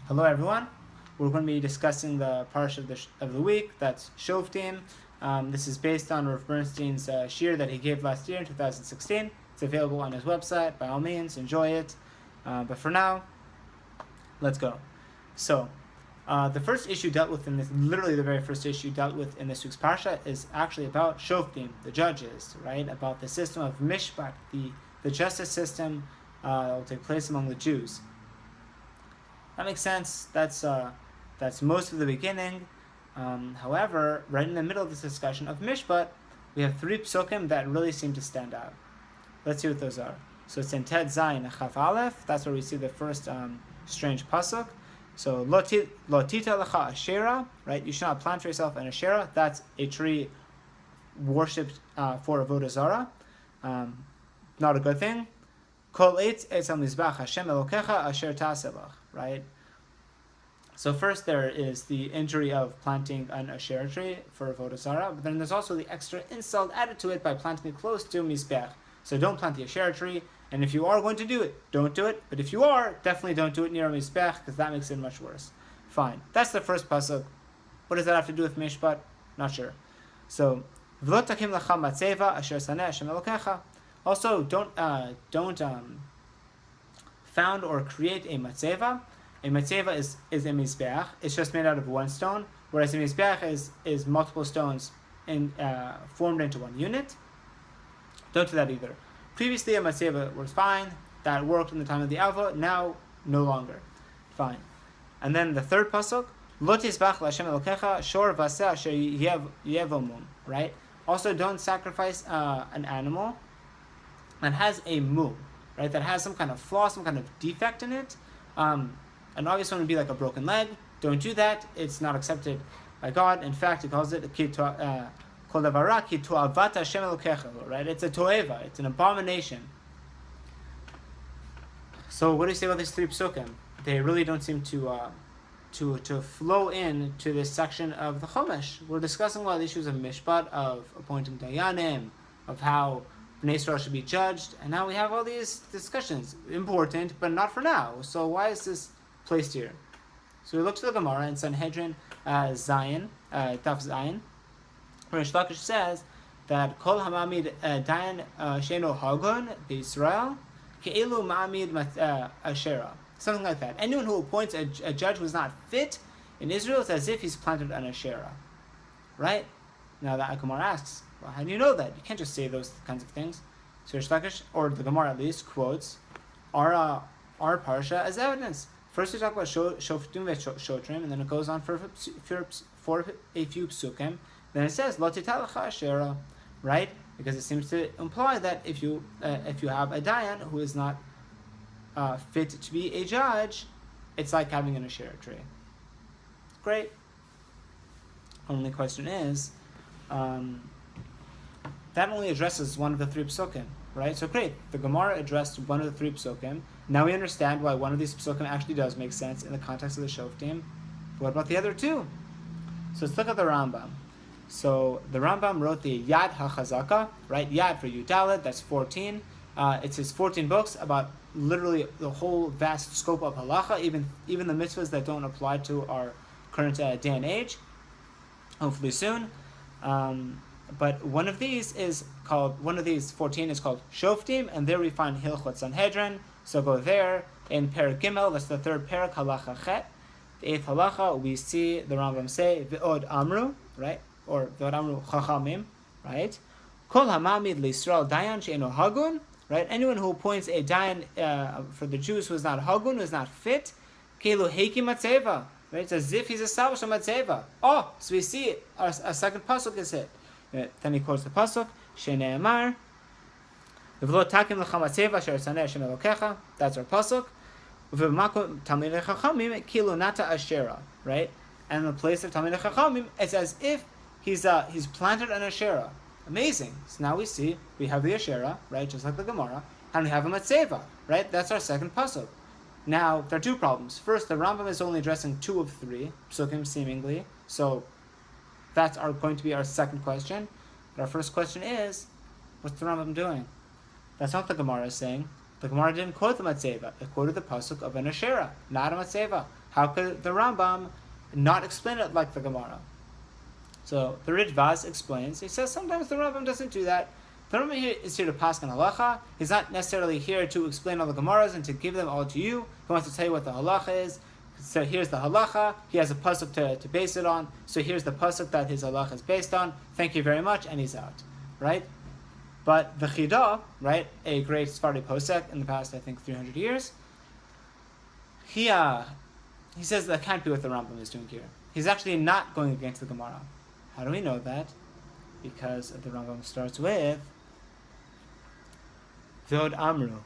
Hello everyone. We're going to be discussing the Parashat of the week. That's Shoftim. This is based on Rav Bernstein's shir that he gave last year in 2016. It's available on his website. By all means, enjoy it. But for now, let's go. So, the first issue dealt with in this, literally the very first issue dealt with in this week's Parsha is actually about Shoftim, the judges, right? About the system of Mishpat, the justice system that will take place among the Jews. That makes sense. That's most of the beginning. However, right in the middle of this discussion of Mishpat, we have three psukim that really seem to stand out. Let's see what those are. So it's in Tet Zayin Chaf Aleph. That's where we see the first strange pasuk. So Lotita Lecha Ashera, right? You should not plant for yourself an Ashera. That's a tree worshipped for Avodah Zarah. Not a good thing. Kol eitz etz al mizbach Hashem Elokecha asher tasebach, right? So first there is the injury of planting an Asherah tree for Avodah Zarah, but then there's also the extra insult added to it by planting it close to Mizbech. So don't plant the Asherah tree, and if you are going to do it, don't do it. But if you are, definitely don't do it near a Mizbech, because that makes it much worse. Fine. That's the first pasuk. What does that have to do with Mishpat? Not sure. So, V'lo takim lecha matzeva asher saneh Hashem Elokecha. Also, don't found or create a matzeva. A matzeva is a mizbeach. It's just made out of one stone, whereas a mizbeach is multiple stones formed into one unit. Don't do that either. Previously, a matzeva was fine. That worked in the time of the Alva. Now, no longer. Fine. And then the third pasuk, Lo tizbach l'Hashem Elokecha shor vaseh asher yevomum. Right. Also, don't sacrifice an animal that has a mum, right? That has some kind of flaw, some kind of defect in it. An obvious one would be like a broken leg. Don't do that. It's not accepted by God. In fact, he calls it kol devara ki to'avat Hashem Elokecha, right? It's a to'eva. It's an abomination. So what do you say about these three psukim? They really don't seem to flow in to this section of the Chumash. We're discussing all the issues of Mishpat, of appointing Dayanim, of how Bnei Yisrael should be judged, and now we have all these discussions. Important, but not for now. So why is this placed here? So we look to the Gemara in Sanhedrin Zayin, Daf Zayin, where Rish Lakish says that Kol Hamamid Dayan Sheno Hagun B'Yisrael Ke'elu Ma'amid Asherah. Something like that. Anyone who appoints a judge who is not fit in Israel is as if he's planted an Asherah. Right? Now the Gemara asks, well, how do you know that? You can't just say those kinds of things. So Rish Lakish, or the Gemara at least, quotes our parsha as evidence. First we talk about Shoftim ve'Shotrim, and then it goes on for a few psukim. Then it says Lo titah lecha Asherah, right? Because it seems to imply that if you have a dayan who is not fit to be a judge, it's like having an Asherah tree. Great. Only question is, that only addresses one of the three psukim, right? So great, the Gemara addressed one of the three psukim. Now we understand why one of these psukim actually does make sense in the context of the Shoftim. But what about the other two? So let's look at the Rambam. So the Rambam wrote the Yad HaChazaka, right? Yad for Yudalad, that's 14. It's his 14 books about literally the whole vast scope of halacha, even the mitzvahs that don't apply to our current day and age. Hopefully soon. But one of these 14 is called Shoftim, and there we find Hilchot Sanhedrin. So go there in Perek Gimel. That's the third Perek, Halacha Chet. The eighth Halacha, we see the Rambam say V'od Amru, right, or V'od Amru Chachamim, right. Kol Hamamid L'Yisrael Dayan She'eno Hagun, right. Anyone who appoints a dayan for the Jews who is not Hagun, who is not fit, Keilu Heiki Matzeva, right. It's as if he's established a Matzeva. Oh, so we see a second pasuk is hit. Then he quotes the pasuk, Shene'emar, V'lo takim lecha matzeva asher saneh Hashem Elokecha. That's our pasuk. V'makom Talmidei Chachamim kilu nata Asherah, right? And in the place of Talmidei Chachamim, it's as if he's planted an Asherah. Amazing. So now we have the Asherah, right, just like the Gemara, and we have a matzeva, right? That's our second pasuk. Now there are two problems. First, the Rambam is only addressing two of three psukim, seemingly. So that's going to be our second question. But our first question is, what's the Rambam doing? That's not what the Gemara is saying. The Gemara didn't quote the Matzeva. It quoted the pasuk of an Asherah, not a Matzeva. How could the Rambam not explain it like the Gemara? So the Ritva explains. He says sometimes the Rambam doesn't do that. The Rambam here is here to pass on halacha. He's not necessarily here to explain all the Gemaras and to give them all to you. He wants to tell you what the halacha is. So here's the halacha. He has a pasuk to base it on. So here's the pasuk that his halacha is based on. Thank you very much, and he's out, right? But the Chidah, right, a great Sephardi posek in the past, I think, 300 years, he says that can't be what the Rambam is doing here. He's actually not going against the Gemara. How do we know that? Because the Rambam starts with V'od Amru.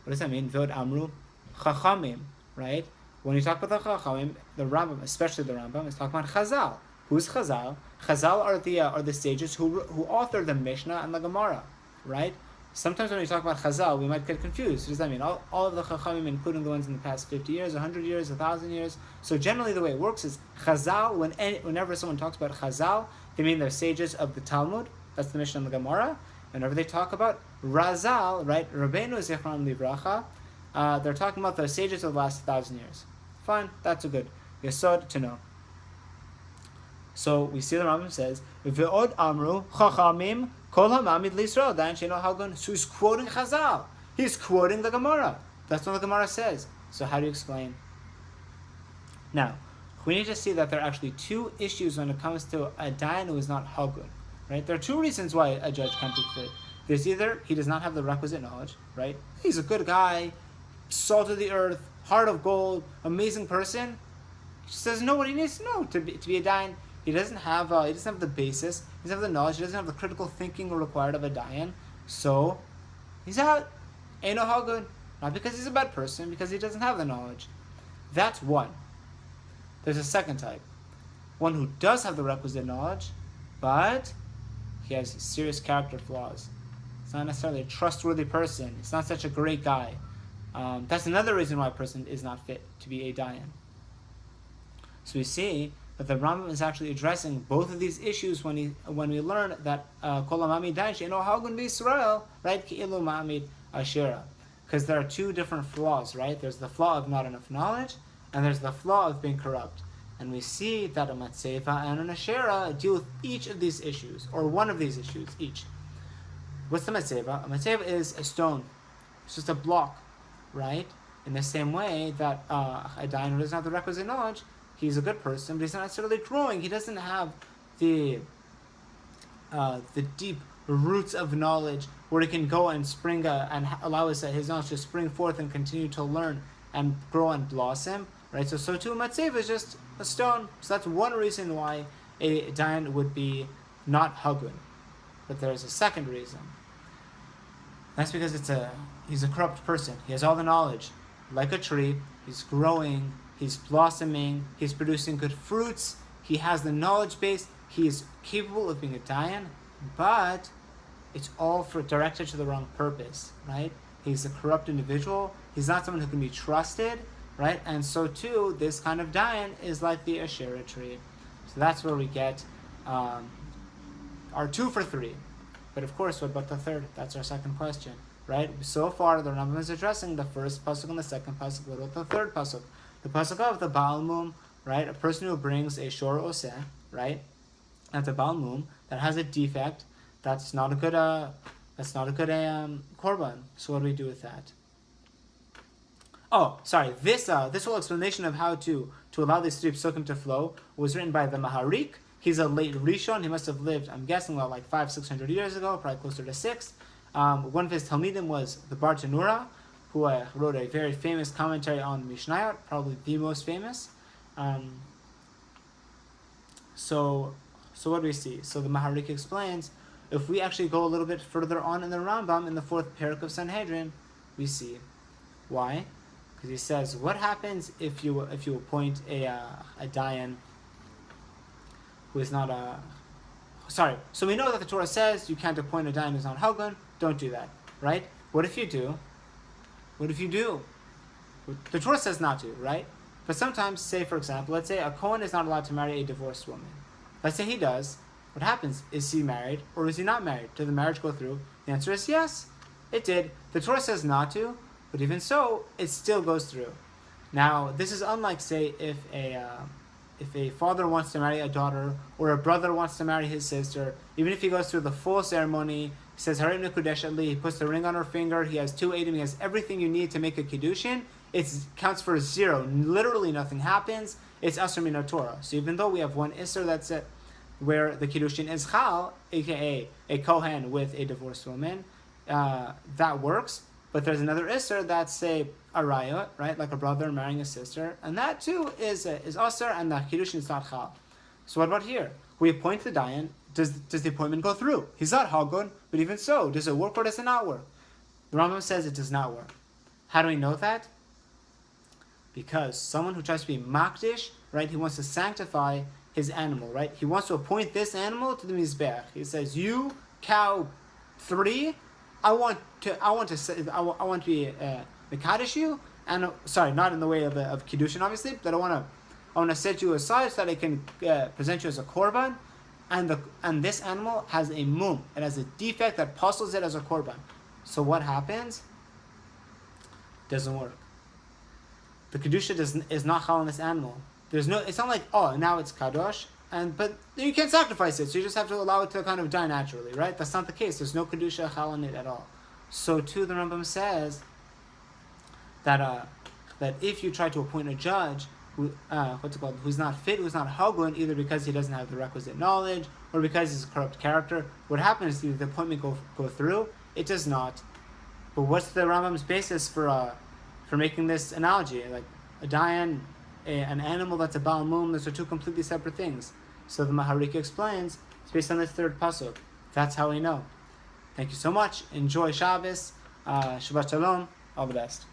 What does that mean? V'od Amru? Chachamim, right? When you talk about the Chachamim, the Rambam, especially the Rambam, is talking about Chazal. Who's Chazal? Chazal are the sages who authored the Mishnah and the Gemara, right? Sometimes when we talk about Chazal, we might get confused. What does that mean? All of the Chachamim, including the ones in the past 50 years, 100 years, 1,000 years. So generally the way it works is Chazal, whenever someone talks about Chazal, they mean they're sages of the Talmud, that's the Mishnah and the Gemara. Whenever they talk about Razal, right, Rabbeinu Zichron Livracha, they're talking about the sages of the last 1,000 years. Fine, that's a good yesod to know. So we see the Rambam says, V'od Amru Chachamim Kol HaMamid L'Yisrael Dayan Sheino Halgon. So he's quoting Chazal. He's quoting the Gemara. That's what the Gemara says. So how do you explain? Now, we need to see that there are actually two issues when it comes to a Dayan who is not Halgun. Right? There are two reasons why a judge can't be fit. There's either he does not have the requisite knowledge, right? He's a good guy, salt of the earth, heart of gold, amazing person. He just doesn't know what he needs to know to be a Dayan. He doesn't have the basis. He doesn't have the knowledge. He doesn't have the critical thinking required of a dayan. So he's out. Ain't no how good. Not because he's a bad person, because he doesn't have the knowledge. That's one. There's a second type. One who does have the requisite knowledge, but he has serious character flaws. He's not necessarily a trustworthy person. He's not such a great guy. That's another reason why a person is not fit to be a dayan. So we see that the Rambam is actually addressing both of these issues when we learn that Kol HaMamid Dayan She'eino Halgun B'Yisrael, right? Ki'ilu Ma'amid Ashira. Because there are two different flaws, right? There's the flaw of not enough knowledge, and there's the flaw of being corrupt. And we see that a Matzeva and an Ashera deal with each of these issues, or one of these issues, each. What's the Matzeva? A Matzeva is a stone. It's just a block, right? In the same way that a Dayan who doesn't have the requisite knowledge, he's a good person, but he's not necessarily growing. He doesn't have the deep roots of knowledge where he can go and spring and allow his knowledge to spring forth and continue to learn and grow and blossom. Right. So too, a matzeva is just a stone. So that's one reason why a dayan would be not hagun. But there's a second reason. That's because he's a corrupt person. He has all the knowledge, like a tree. He's growing. He's blossoming, he's producing good fruits, he has the knowledge base, he is capable of being a dayan, but it's all directed to the wrong purpose, right? He's a corrupt individual, he's not someone who can be trusted, right? And so too, this kind of dayan is like the Asherah tree. So that's where we get our 2 for 3. But of course, what about the third? That's our second question, right? So far, the Rambam is addressing the first pasuk and the second pasuk. What about the third pasuk? The pasuk of the Baal Mum, right? A person who brings a shor oseh, right? That's a Baal Mum that has a defect. That's not a good korban. So what do we do with that? Oh, sorry. This whole explanation of how to allow these 3 psukim to flow was written by the Maharik. He's a late Rishon. He must have lived, I'm guessing, well, like 500-600 years ago, probably closer to 6. One of his Talmidim was the Bar Tanura, who wrote a very famous commentary on the Mishnayot, probably the most famous. So what do we see? So the Maharik explains, if we actually go a little bit further on in the Rambam, in the 4th parak of Sanhedrin, we see. Why? Because he says, what happens if you appoint a dayan who is not a... Sorry, so we know that the Torah says you can't appoint a dayan who's not Hagun. Don't do that, right? What if you do? What if you do? The Torah says not to, right? But sometimes, say for example, let's say a Kohen is not allowed to marry a divorced woman. Let's say he does. What happens? Is he married or is he not married? Did the marriage go through? The answer is yes, it did. The Torah says not to, but even so, it still goes through. Now, this is unlike, say, if a father wants to marry a daughter, or a brother wants to marry his sister. Even if he goes through the full ceremony, he says Harim Nekudesh Ali, he puts the ring on her finger, he has 2 Eidim, he has everything you need to make a Kiddushin, it counts for 0. Literally nothing happens. It's Asr Min Torah. So even though we have one Isser that's it, where the Kiddushin is Chal, aka a Kohen with a divorced woman, that works. But there's another Isser that's, say, a Rayot, right? Like a brother marrying a sister. And that too is Asr, and the Kiddushin is not Chal. So what about here? We appoint the Dayan. Does the appointment go through? He's not Hagun, but even so, does it work or does it not work? The Rambam says it does not work. How do we know that? Because someone who tries to be Makdish, right? He wants to sanctify his animal, right? He wants to appoint this animal to the Mizbech. He says, you, cow 3, I want to be Mekadesh you, and sorry, not in the way of Kiddushin, obviously, but I want to set you aside so that I can present you as a korban, and this animal has a mum, it has a defect that puzzles it as a korban. So what happens? Doesn't work. The Kedusha is not chal on this animal. It's not like, oh, now it's kadosh, but you can't sacrifice it, so you just have to allow it to kind of die naturally, right? That's not the case. There's no Kedusha chal on it at all. So too, the Rambam says that if you try to appoint a judge who's not fit, who's not hagun, either because he doesn't have the requisite knowledge or because he's a corrupt character, what happens is the appointment go through? It does not. But what's the Rambam's basis for making this analogy? Like a dayan, an animal that's a Baal Mum, those are 2 completely separate things. So the Maharika explains, it's based on this 3rd pasuk. That's how we know. Thank you so much. Enjoy Shabbos. Shabbat Shalom. All the best.